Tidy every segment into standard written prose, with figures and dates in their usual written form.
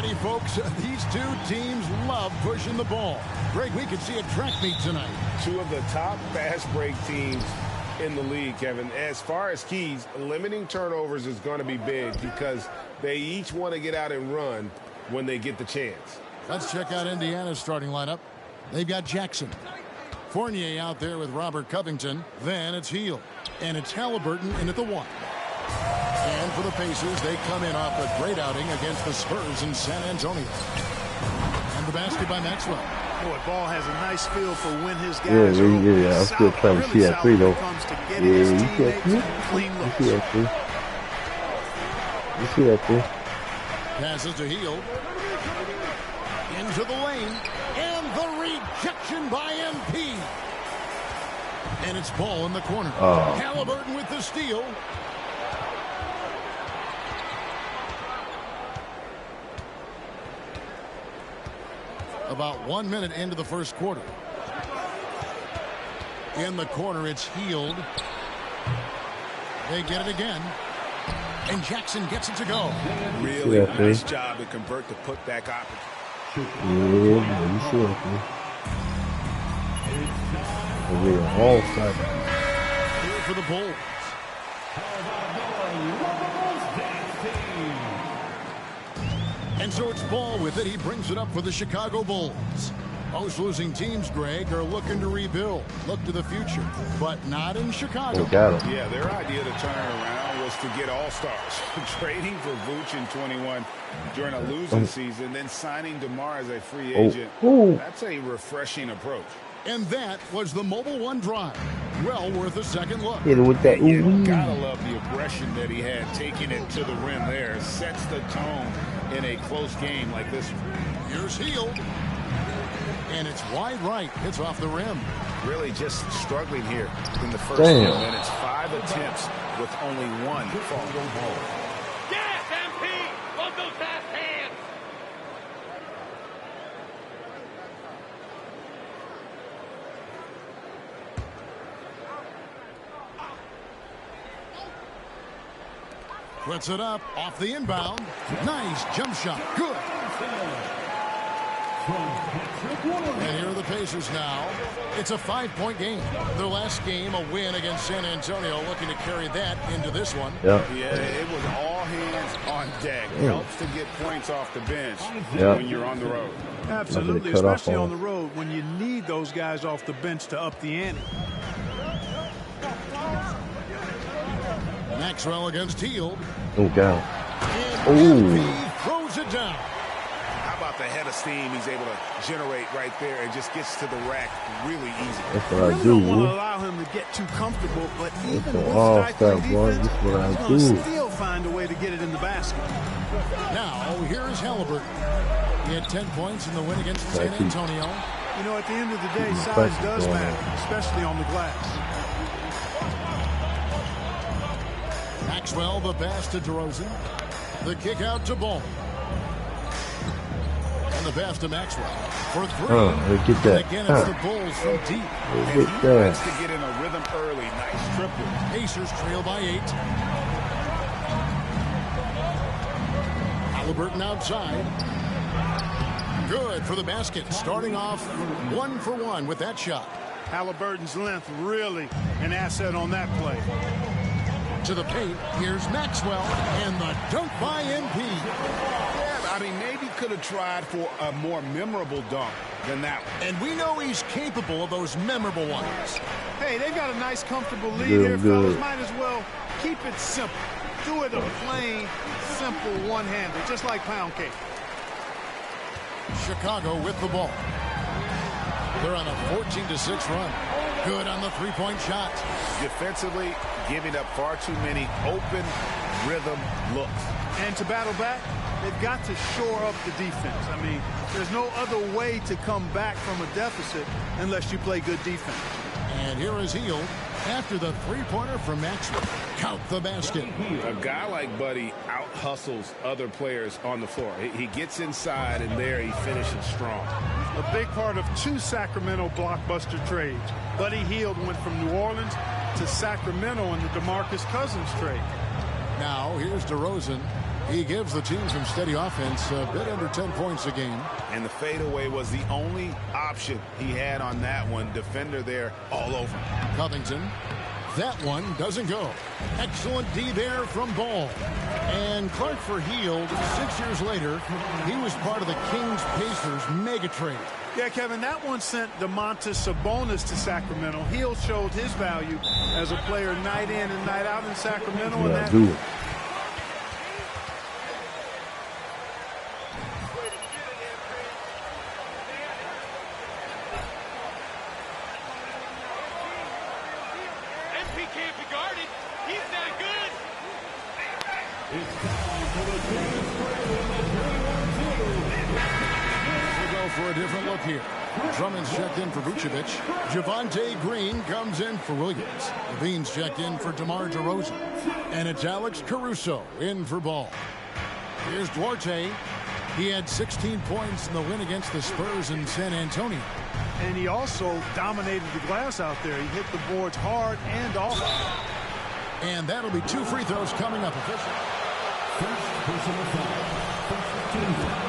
ready, folks. These two teams love pushing the ball. Greg, we could see a track meet tonight. Two of the top fast break teams in the league, Kevin. As far as keys, limiting turnovers is going to be big because they each want to get out and run when they get the chance. Let's check out Indiana's starting lineup. They've got Jackson. Fournier out there with Robert Covington. Then it's Hield. And it's Halliburton in at the 1. And for the Pacers, they come in off a great outing against the Spurs in San Antonio. And the basket by Maxwell. Boy, Ball has a nice feel for when his guys are yeah. I'm still trying to see that three, though. Yeah, you see that three? You see that three? Passes to Hield. Into the lane. And the rejection by MP. And it's Ball in the corner. Halliburton with the steal. About 1 minute into the first quarter. In the corner, it's Hield. They get it again. And Jackson gets it to go. Really nice job to convert the putback opportunity. Yeah, you see that three. We're all sides. Here for the Bulls. And so it's Ball with it. He brings it up for the Chicago Bulls. Most losing teams, Greg, are looking to rebuild. Look to the future, but not in Chicago. Yeah, their idea to turn it around was to get all-stars. Trading for Vooch in 21 during a losing season, then signing DeMar as a free agent. That's a refreshing approach. And that was the Mobile One drive. Well worth a second look. With that, you gotta love the aggression that he had, taking it to the rim there. Sets the tone in a close game like this one. Here's Hield. And it's wide right. Hits off the rim. Really just struggling here in the first few minutes. 5 attempts with only 1 falling home. Yes, MP! Love those fast hands! Puts it up off the inbound. Nice jump shot. Good. And here are the Pacers now. It's a 5-point game. Their last game, a win against San Antonio, looking to carry that into this one. Yeah, it was all hands on deck. Helps to get points off the bench when you're on the road. Absolutely, especially on the road when you need those guys off the bench to up the ante. Maxwell against Hield. God. And throws it down. How about the head of steam he's able to generate right there and just gets to the rack really easy. That's what I do. Don't want to allow him to get too comfortable, but even with stifling defense, he's going to still find a way to get it in the basket. Now, here's Halliburton. He had 10 points in the win against San Antonio. You know, at the end of the day, size does matter, especially on the glass. Maxwell, the pass to DeRozan. The kick out to Ball. And the pass to Maxwell for 3. Get that. And again, it's the Bulls from deep. Get that. To get in a rhythm early. Nice triple. Pacers trail by 8. Halliburton outside. Good for the basket. Starting off 1 for 1 with that shot. Halliburton's length really an asset on that play. To the paint, here's Maxwell, and the dunk by MP. Yeah, I mean, maybe could have tried for a more memorable dunk than that one. And we know he's capable of those memorable ones. Hey, they've got a nice, comfortable lead here, fellas. Might as well keep it simple. Do it a plain, simple one-hander, just like pound cake. Chicago with the ball. They're on a 14-6 run. Good on the three-point shot. Defensively, giving up far too many open rhythm looks. And to battle back, they've got to shore up the defense. I mean, there's no other way to come back from a deficit unless you play good defense. And here is Hield after the three-pointer from Maxwell. Count the basket. A guy like Buddy out-hustles other players on the floor. He gets inside, and there he finishes strong. A big part of 2 Sacramento blockbuster trades. Buddy Hield went from New Orleans to Sacramento in the DeMarcus Cousins trade. Now, here's DeRozan. He gives the team some steady offense, a bit under 10 points a game. And the fadeaway was the only option he had on that one. Defender there all over. Covington. That one doesn't go. Excellent D there from Ball. And Clark for Hield, 6 years later, he was part of the Kings-Pacers mega trade. Yeah, Kevin, that one sent Domantas Sabonis to Sacramento. Hield showed his value as a player night in and night out in Sacramento. And that can't be guarded. He's that good. We'll go for a different look here. Drummond's checked in for Vucevic. Javonte Green comes in for Williams. Levine's checked in for DeMar DeRozan. And it's Alex Caruso in for Ball. Here's Duarte. He had 16 points in the win against the Spurs in San Antonio. And he also dominated the glass out there. He hit the boards hard and often. And that'll be 2 free throws coming up official. First personal foul. First team foul.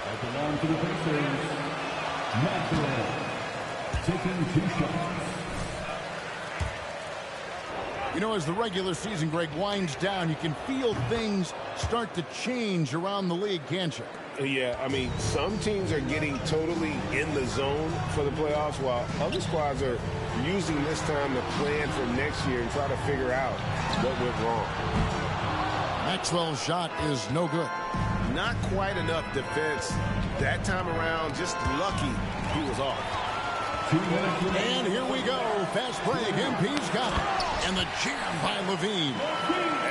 That belong to the Pacers. Maxwell taking 2 shots. You know, as the regular season, Greg, winds down, you can feel things start to change around the league, can't you? Yeah, I mean, some teams are getting totally in the zone for the playoffs, while other squads are using this time to plan for next year and try to figure out what went wrong. Maxwell's shot is no good. Not quite enough defense that time around. Just lucky he was off. And here we go. Fast break. MP's got it. And the jam by Levine.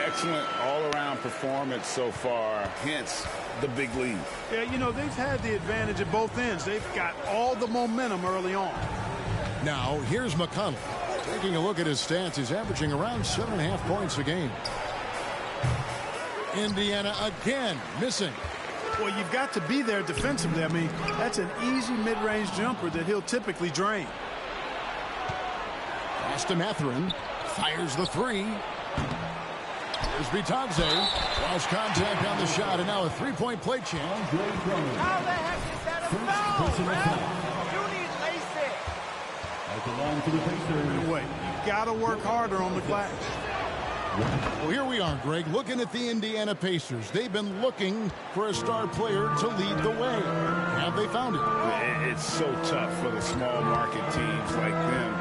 Excellent all-around performance so far, hence the big lead. Yeah, you know, they've had the advantage at both ends. They've got all the momentum early on. Now, here's McConnell. Taking a look at his stats, he's averaging around 7.5 points a game. Indiana again missing. Well, you've got to be there defensively. I mean, that's an easy mid-range jumper that he'll typically drain. Pass to Mathurin. Fires the 3. Here's Bitadze. Lost contact on the shot, and now a 3-point play chance. How the heck is that a foul, man? You need LASIK. That belong to the Pacers. Wait, you got to work harder on the glass. Well, here we are, Greg, looking at the Indiana Pacers. They've been looking for a star player to lead the way. Have they found it? It's so tough for the small market teams like them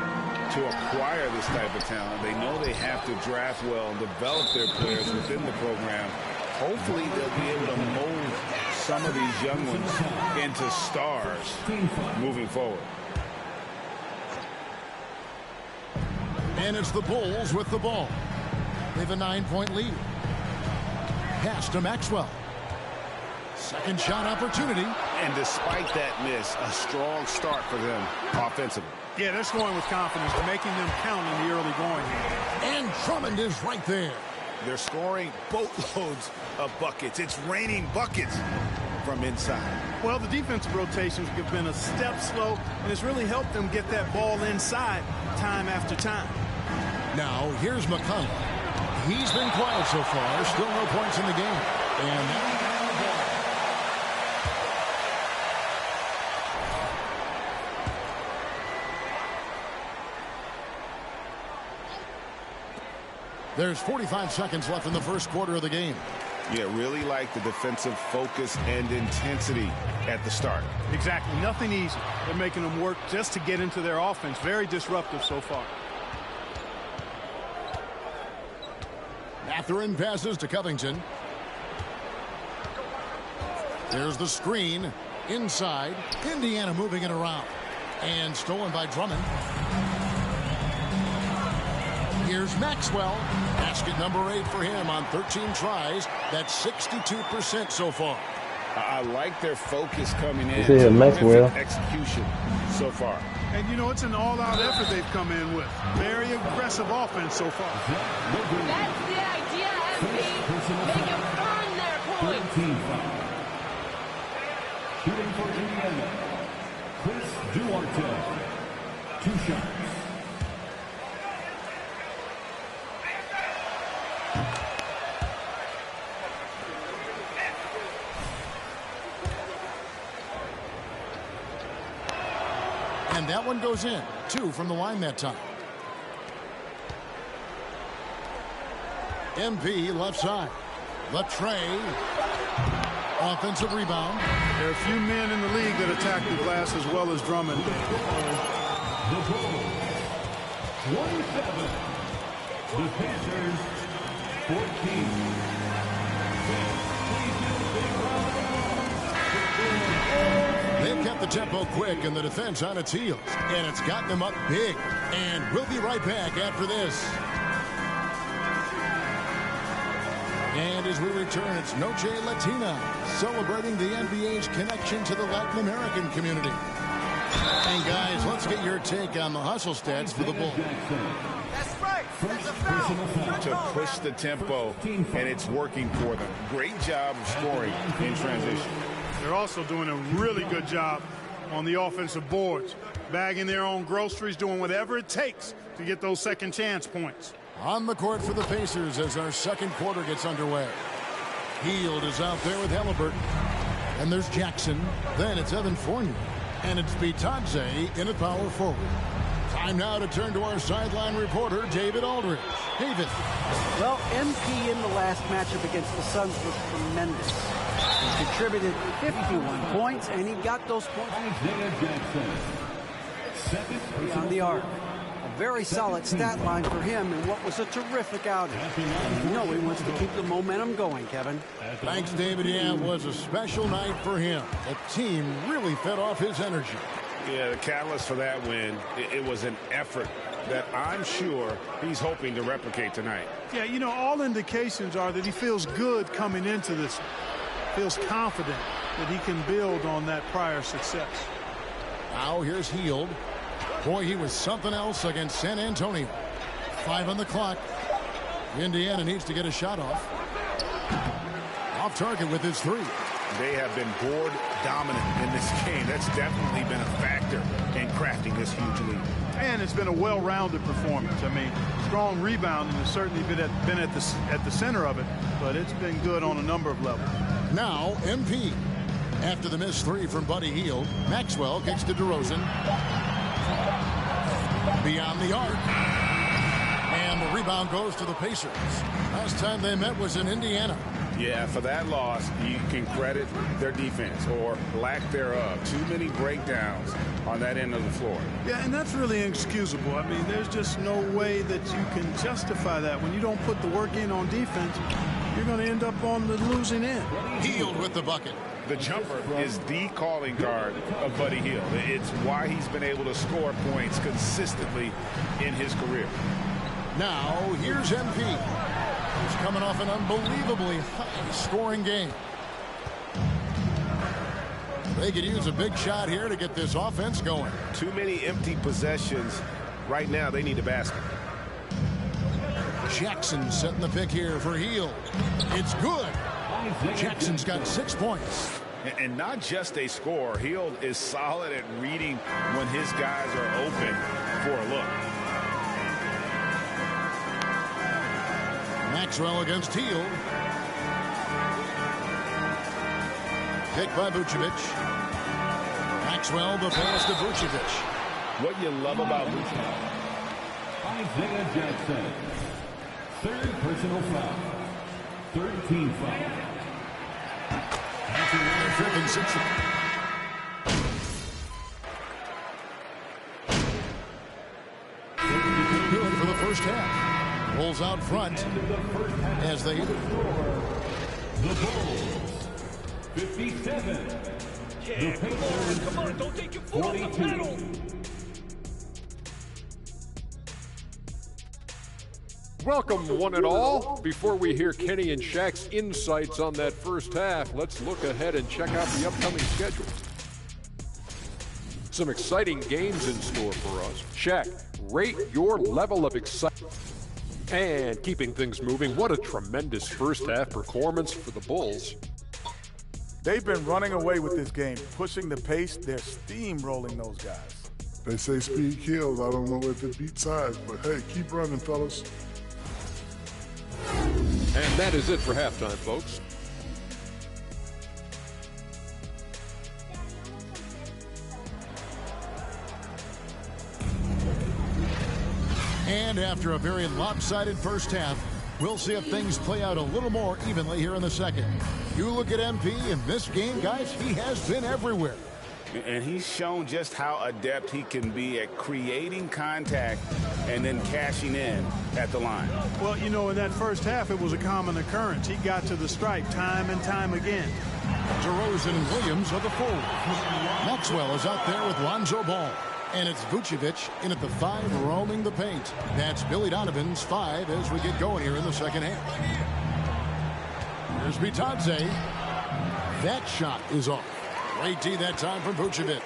to acquire this type of talent. They know they have to draft well and develop their players within the program. Hopefully they'll be able to mold some of these young ones into stars moving forward. And it's the Bulls with the ball. They have a 9-point lead. Pass to Maxwell. Second shot opportunity. And despite that miss, a strong start for them offensively. Yeah, they're scoring with confidence, making them count in the early going here. And Drummond is right there. They're scoring boatloads of buckets. It's raining buckets from inside. Well, the defensive rotations have been a step slow, and it's really helped them get that ball inside time after time. Now, here's McConnell. He's been quiet so far. Still no points in the game. And there's 45 seconds left in the first quarter of the game. Yeah, really like the defensive focus and intensity at the start. Exactly. Nothing easy. They're making them work just to get into their offense. Very disruptive so far. Mathurin passes to Covington. There's the screen. Inside. Indiana moving it around. And stolen by Drummond. Here's Maxwell. Basket number 8 for him on 13 tries. That's 62% so far. I like their focus coming in. See him, Maxwell. Execution so far. And, you know, it's an all-out effort they've come in with. Very aggressive offense so far. That's the idea, MP. Make them earn their points. Shooting for Indiana, Chris Duarte. 2 shots. And that one goes in. 2 from the line that time. MP left side. Latrey. Offensive rebound. There are a few men in the league that attack the glass as well as Drummond. The Bulls, 27. The Pacers, 14. They've kept the tempo quick and the defense on its heels. And it's gotten them up big. And we'll be right back after this. And as we return, it's Noche Latina, celebrating the NBA's connection to the Latin American community. And guys, let's get your take on the hustle stats for the Bulls. That's right. That's a foul. To push the tempo, and it's working for them. Great job of scoring in transition. They're also doing a really good job on the offensive boards, bagging their own groceries, doing whatever it takes to get those second chance points. On the court for the Pacers as our second quarter gets underway. Hield is out there with Halliburton. And there's Jackson. Then it's Evan Fournier. And it's Bitadze in at power forward. Time now to turn to our sideline reporter, David Aldridge. David. Well, MP in the last matchup against the Suns was tremendous. He contributed 51 points, and he got those points beyond the arc. A very solid stat line for him in what was a terrific outing. And you know he wants to keep the momentum going, Kevin. Thanks, David. Yeah, it was a special night for him. The team really fed off his energy. Yeah, the catalyst for that win, it was an effort that I'm sure he's hoping to replicate tonight. Yeah, you know, all indications are that he feels good coming into this, feels confident that he can build on that prior success. Now here's Hield. Boy, he was something else against San Antonio. 5 on the clock. Indiana needs to get a shot off. Off target with his 3. They have been board dominant in this game. That's definitely been a factor in crafting this huge lead. And it's been a well-rounded performance. I mean, strong rebounding has certainly been at the center of it, but it's been good on a number of levels. Now, MP. After the missed 3 from Buddy Hield, Maxwell kicks to DeRozan. Beyond the arc. And the rebound goes to the Pacers. Last time they met was in Indiana. Yeah, for that loss, you can credit their defense or lack thereof. Too many breakdowns on that end of the floor. Yeah, and that's really inexcusable. I mean, there's just no way that you can justify that. When you don't put the work in on defense, you're going to end up on the losing end. Hield with the bucket. The jumper is the calling card of Buddy Hield. It's why he's been able to score points consistently in his career. Now, here's MP. He's coming off an unbelievably high-scoring game. They could use a big shot here to get this offense going. Too many empty possessions. Right now, they need a basket. Jackson setting the pick here for Hield. It's good. Jackson's got 6 points. And not just a score. Hield is solid at reading when his guys are open for a look. Maxwell against Hield. Picked by Vucevic. Maxwell the pass to Vucevic. What you love about Vucevic. Isaiah Jackson. 3rd personal foul. 3rd team foul. 5th and 6. Good for the first half. Bulls out front as they... The Bulls, 57. The Pacers, Come on, don't take your foot off the 42. pedal. Welcome, one and all. Before we hear Kenny and Shaq's insights on that first half, let's look ahead and check out the upcoming schedule. Some exciting games in store for us. Shaq, rate your level of excitement. And keeping things moving, what a tremendous first half performance for the Bulls. They've been running away with this game, pushing the pace. They're steamrolling those guys. They say speed kills. I don't know if it beats size, but hey, keep running, fellas. And that is it for halftime, folks. And after a very lopsided first half, we'll see if things play out a little more evenly here in the second. You look at MP in this game, guys, he has been everywhere. And he's shown just how adept he can be at creating contact and then cashing in at the line. Well, you know, in that first half, it was a common occurrence. He got to the stripe time and time again. DeRozan and Williams are the forwards. Maxwell is out there with Lonzo Ball. And it's Vucevic in at the 5, roaming the paint. That's Billy Donovan's 5 as we get going here in the second half. Here's Bitadze. That shot is off. Great D that time from Vucevic.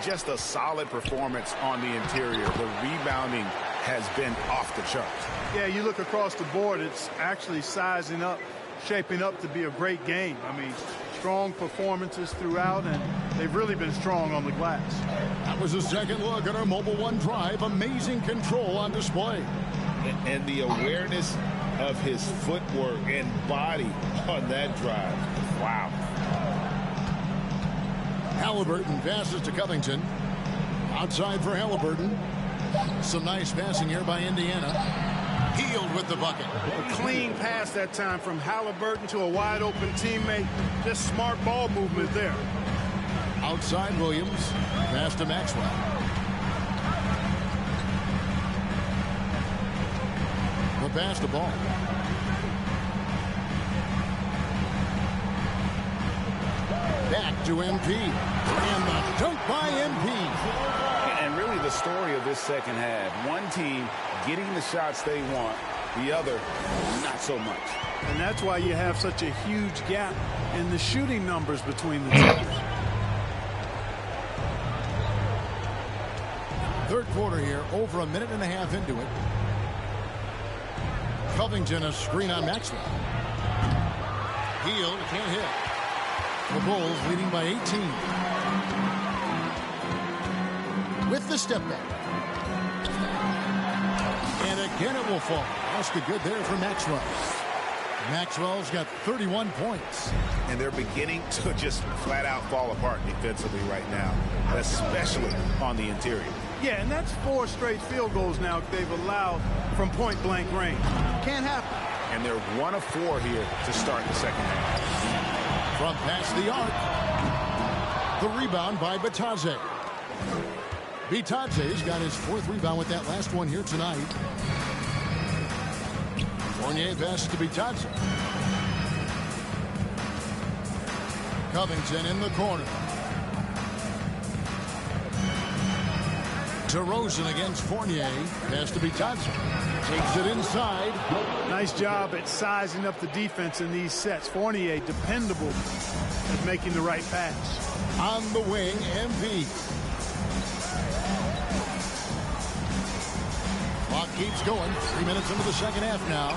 Just a solid performance on the interior. The rebounding has been off the charts. Yeah, you look across the board, it's actually sizing up, shaping up to be a great game. I mean, strong performances throughout, and they've really been strong on the glass. That was a second look at our Mobile One drive. Amazing control on display. And the awareness of his footwork and body on that drive. Wow. Halliburton passes to Covington. Outside for Halliburton. Some nice passing here by Indiana. Healed with the bucket. A clean pass that time from Halliburton to a wide open teammate. Just smart ball movement there. Outside Williams. Pass to Maxwell. The pass to Ball. Back to MP. And the dunk by MP. And really the story of this second half. One team getting the shots they want, the other not so much. And that's why you have such a huge gap in the shooting numbers between the teams. Third quarter here, over a minute and a half into it. Covington, a screen on Maxwell. Hield, can't hit. The Bulls leading by 18. With the step back. And again it will fall. That's the good there for Maxwell. Maxwell's got 31 points. And they're beginning to just flat out fall apart defensively right now, especially on the interior. Yeah, and that's 4 straight field goals now they've allowed from point-blank range. Can't happen. And they're 1 of 4 here to start the second half. From past the arc. The rebound by Bitadze. Bitadze's got his 4th rebound with that last one here tonight. Fournier passes to Bitadze. Covington in the corner. DeRozan against Fournier. Pass to Bitadze. Takes it inside. Nice job at sizing up the defense in these sets. Fournier dependable at making the right pass. On the wing, MP. Clock keeps going. 3 minutes into the second half now.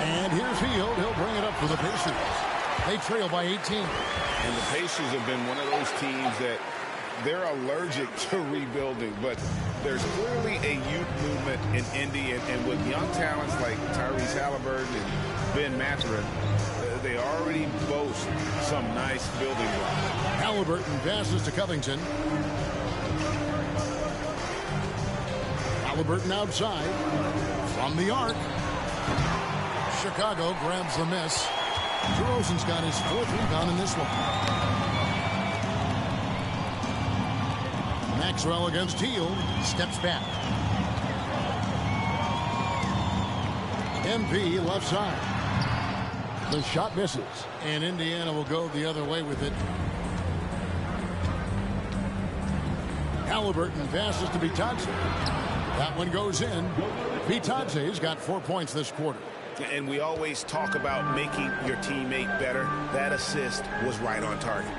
And here's Hield. He'll bring it up for the Pacers. They trail by 18. And the Pacers have been one of those teams that they're allergic to rebuilding, but there's clearly a youth movement in Indy, and with young talents like Tyrese Halliburton and Ben Mathurin, they already boast some nice building blocks. Halliburton passes to Covington. Halliburton outside. From the arc. Chicago grabs the miss. DeRozan's got his 4th rebound in this one. Maxwell against Hield. Steps back. MP left side. The shot misses. And Indiana will go the other way with it. Halliburton passes to Bitadze. That one goes in. Bitadze's got 4 points this quarter. And we always talk about making your teammate better. That assist was right on target.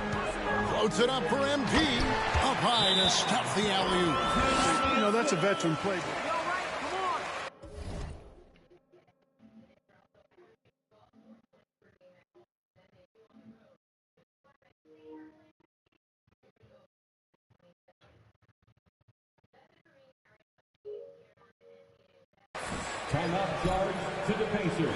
Floats it up for MP. Up high to stuff the alley-oop. You know, that's a veteran play. Timeout charge to the Pacers.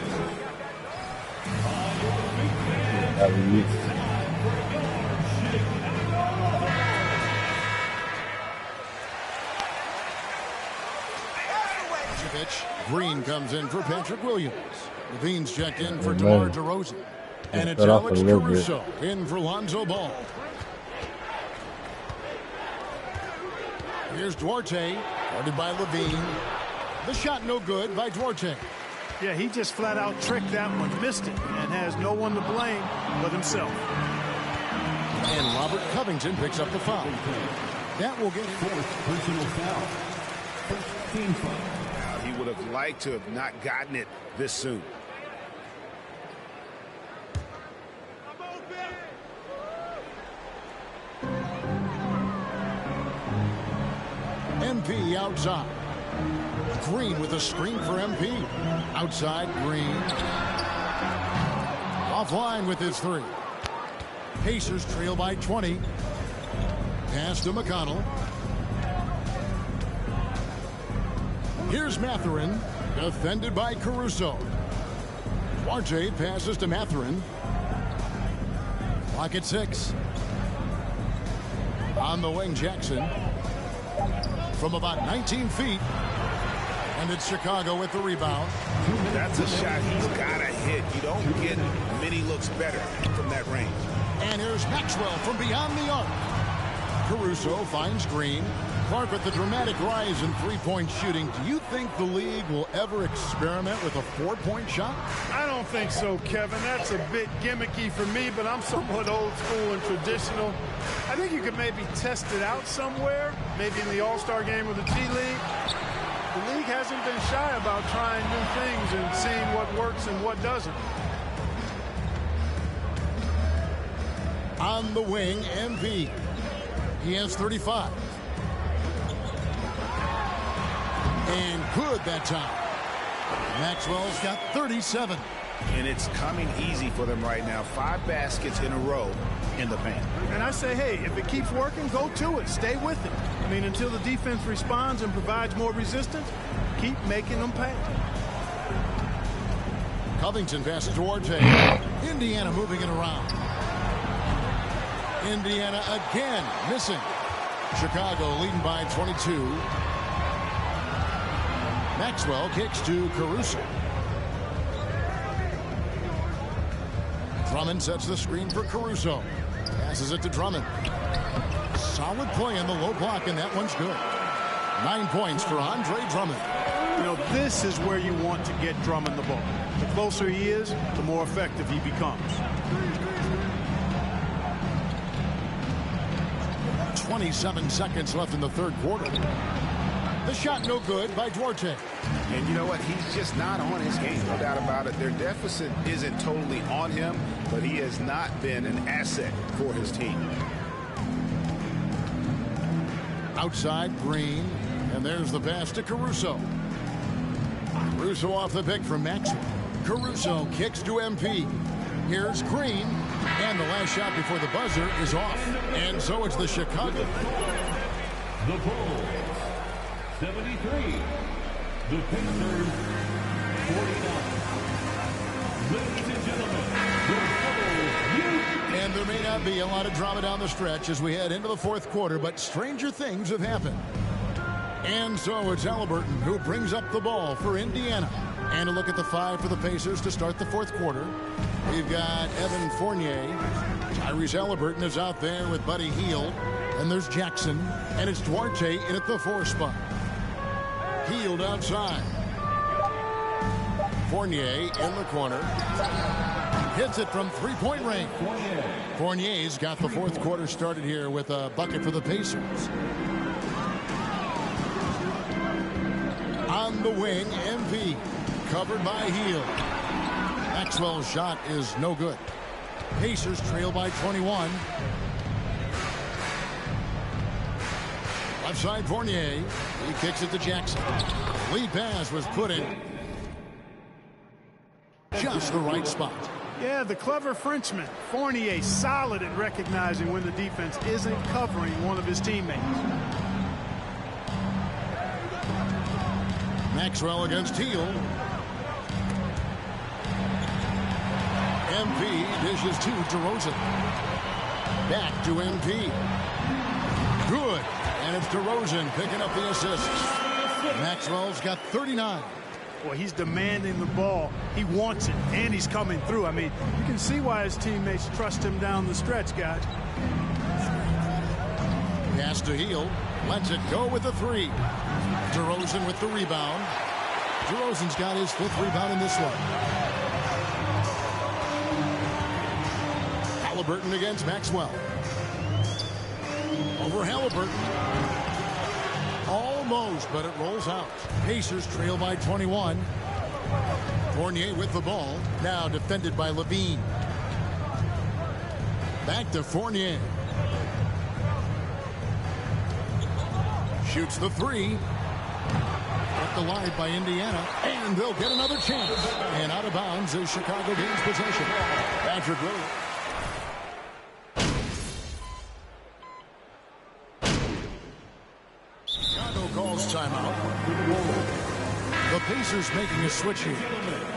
Green comes in for Patrick Williams. Levine's checked in for DeMar DeRozan. And it's Cut off a Alex little bit. Caruso in for Lonzo Ball. Here's Duarte, guarded by Levine. The shot no good by Duarte. Yeah, he just flat out tricked that one, missed it, and has no one to blame but himself. And Robert Covington picks up the foul. That will get Fourth personal foul. First team foul. He would have liked to have not gotten it this soon. MP outside. Green with a screen for MP. Outside, Green. Offline with his three. Pacers trail by 20. Pass to McConnell. Here's Mathurin, defended by Caruso. Duarte passes to Mathurin. Clock at 6. On the wing, Jackson. From about 19 feet. And it's Chicago with the rebound. That's a shot he's got to hit. You don't get many looks better from that range. And here's Maxwell from beyond the arc. Caruso finds Green. Clark with the dramatic rise in three-point shooting. Do you think the league will ever experiment with a four-point shot? I don't think so, Kevin. That's a bit gimmicky for me, but I'm somewhat old school and traditional. I think you could maybe test it out somewhere, maybe in the All-Star game or the G-League. The league hasn't been shy about trying new things and seeing what works and what doesn't. On the wing, MP. He has 35. And good that time. Maxwell's got 37. And it's coming easy for them right now. 5 baskets in a row in the paint. And I say, hey, if it keeps working, go to it. Stay with it. I mean, until the defense responds and provides more resistance, keep making them pay. Covington passes to Duarte. Indiana moving it around. Indiana again missing. Chicago leading by 22. Maxwell kicks to Caruso. Drummond sets the screen for Caruso. Passes it to Drummond. Solid play in the low block, and that one's good. 9 points for Andre Drummond. You know, this is where you want to get Drummond the ball. The closer he is, the more effective he becomes. 27 seconds left in the third quarter. The shot no good by Duarte. And you know what? He's just not on his game, no doubt about it. Their deficit isn't totally on him, but he has not been an asset for his team. Outside, Green. And there's the pass to Caruso. Caruso off the pick from Maxwell. Caruso kicks to MP. Here's Green. And the last shot before the buzzer is off. And so it's the Chicago. The Bulls, 73. The Pacers, 49. Ladies and gentlemen, and there may not be a lot of drama down the stretch as we head into the fourth quarter, but stranger things have happened. And so it's Halliburton who brings up the ball for Indiana. And a look at the 5 for the Pacers to start the fourth quarter. We've got Evan Fournier. Tyrese Halliburton is out there with Buddy Hield. And there's Jackson. And it's Duarte in at the 4 spot. Hield outside. Fournier in the corner. Hits it from three-point range. Fournier's got the fourth quarter started here with a bucket for the Pacers. On the wing, MP. Covered by Hield. Maxwell's shot is no good. Pacers trail by 21. Left side, Fournier. He kicks it to Jackson. Lead pass was put in just the right spot. Yeah, the clever Frenchman. Fournier solid at recognizing when the defense isn't covering one of his teammates. Maxwell against Hield. MP dishes to DeRozan. Back to MP. Good. And it's DeRozan picking up the assist. Maxwell's got 39. Well, he's demanding the ball. He wants it, and he's coming through. I mean, you can see why his teammates trust him down the stretch, guys. Pass to Hield. Lets it go with the 3. DeRozan with the rebound. DeRozan's got his 5th rebound in this one. Halliburton against Maxwell. Over Halliburton. Almost, but it rolls out. Pacers trail by 21. Fournier with the ball. Now defended by Levine. Back to Fournier. Shoots the 3. Kept alive by Indiana. And they'll get another chance. And out of bounds is Chicago gains possession. Patrick Williams. Calls timeout. The Pacers making a switch here.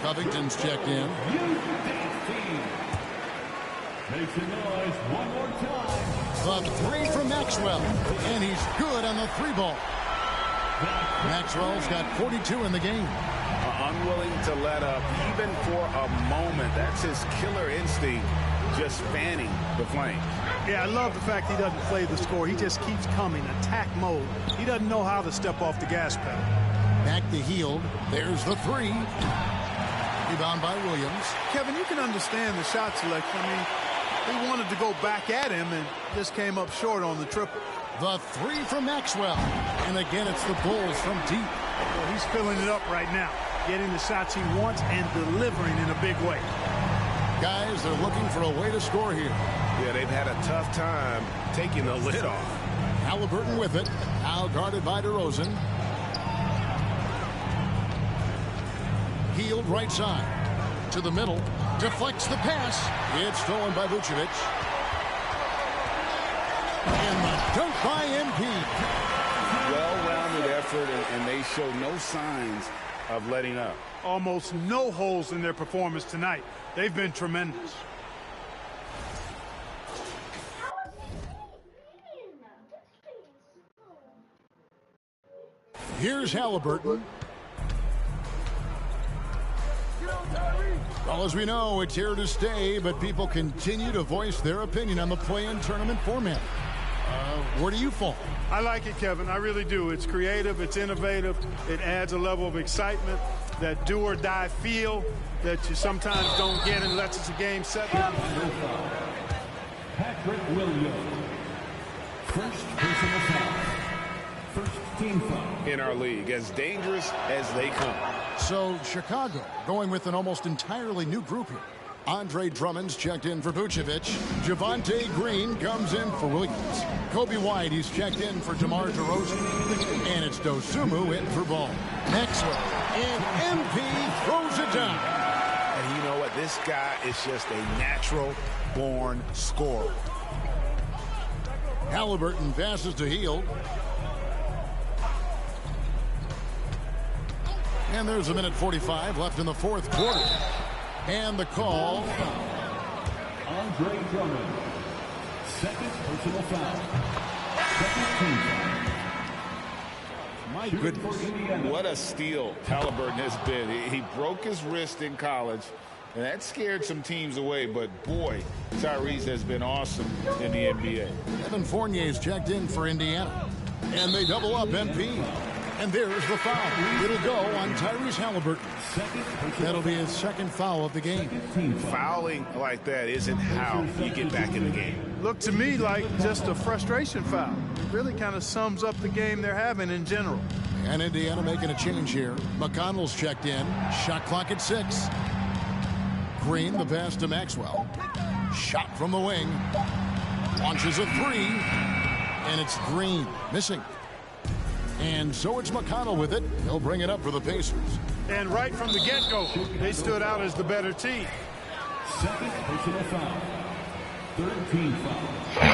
Covington's checked in. Make some noise one more time. The 3 from Maxwell. And he's good on the 3 ball. Maxwell's got 42 in the game. Unwilling to let up even for a moment. That's his killer instinct, just fanning the flame. Yeah, I love the fact he doesn't play the score. He just keeps coming, attack mode. He doesn't know how to step off the gas pedal. Back to Hield. There's the 3. Rebound by Williams. Kevin, you can understand the shot selection. I mean, he wanted to go back at him and just came up short on the triple. The 3 from Maxwell. And again, it's the Bulls from deep. Well, he's filling it up right now, getting the shots he wants and delivering in a big way. Guys, they're looking for a way to score here. Yeah, they've had a tough time taking the lid off. Halliburton with it. Now guarded by DeRozan. Hield right side. To the middle. Deflects the pass. It's stolen by Vucevic. And the dunk by MP. Well-rounded effort, and they show no signs of letting up. Almost no holes in their performance tonight. They've been tremendous. Here's Halliburton. Well, as we know, it's here to stay, but people continue to voice their opinion on the play-in tournament format. Where do you fall? I like it, Kevin. I really do. It's creative. It's innovative. It adds a level of excitement, that do-or-die feel that you sometimes don't get unless it's a game set. Patrick Williams. First personal foul. First team foul. In our league, as dangerous as they come. So Chicago going with an almost entirely new group here. Andre Drummond's checked in for Vucevic. Javonte Green comes in for Williams. Kobe White, he's checked in for DeMar DeRozan. And it's Dosunmu in for Ball. Maxwell. And MP throws it down. And you know what? This guy is just a natural-born scorer. Halliburton passes to Hield. And there's a minute 45 left in the 4th quarter. And the call. Andre Drummond. Second personal foul. Second team foul. My goodness. What a steal Halliburton has been. He broke his wrist in college, and that scared some teams away. But, boy, Tyrese has been awesome in the NBA. Evan Fournier's checked in for Indiana. And they double up MP. And there's the foul. It'll go on Tyrese Halliburton. That'll be his 2nd foul of the game. Fouling like that isn't how you get back in the game. Looked to me like just a frustration foul. It really kind of sums up the game they're having in general. And Indiana making a change here. McConnell's checked in. Shot clock at 6. Green, the pass to Maxwell. Shot from the wing. Launches a 3. And it's Green missing. And so it's McConnell with it. He'll bring it up for the Pacers. And right from the get-go, they stood out as the better team. Second personal foul. Third team foul.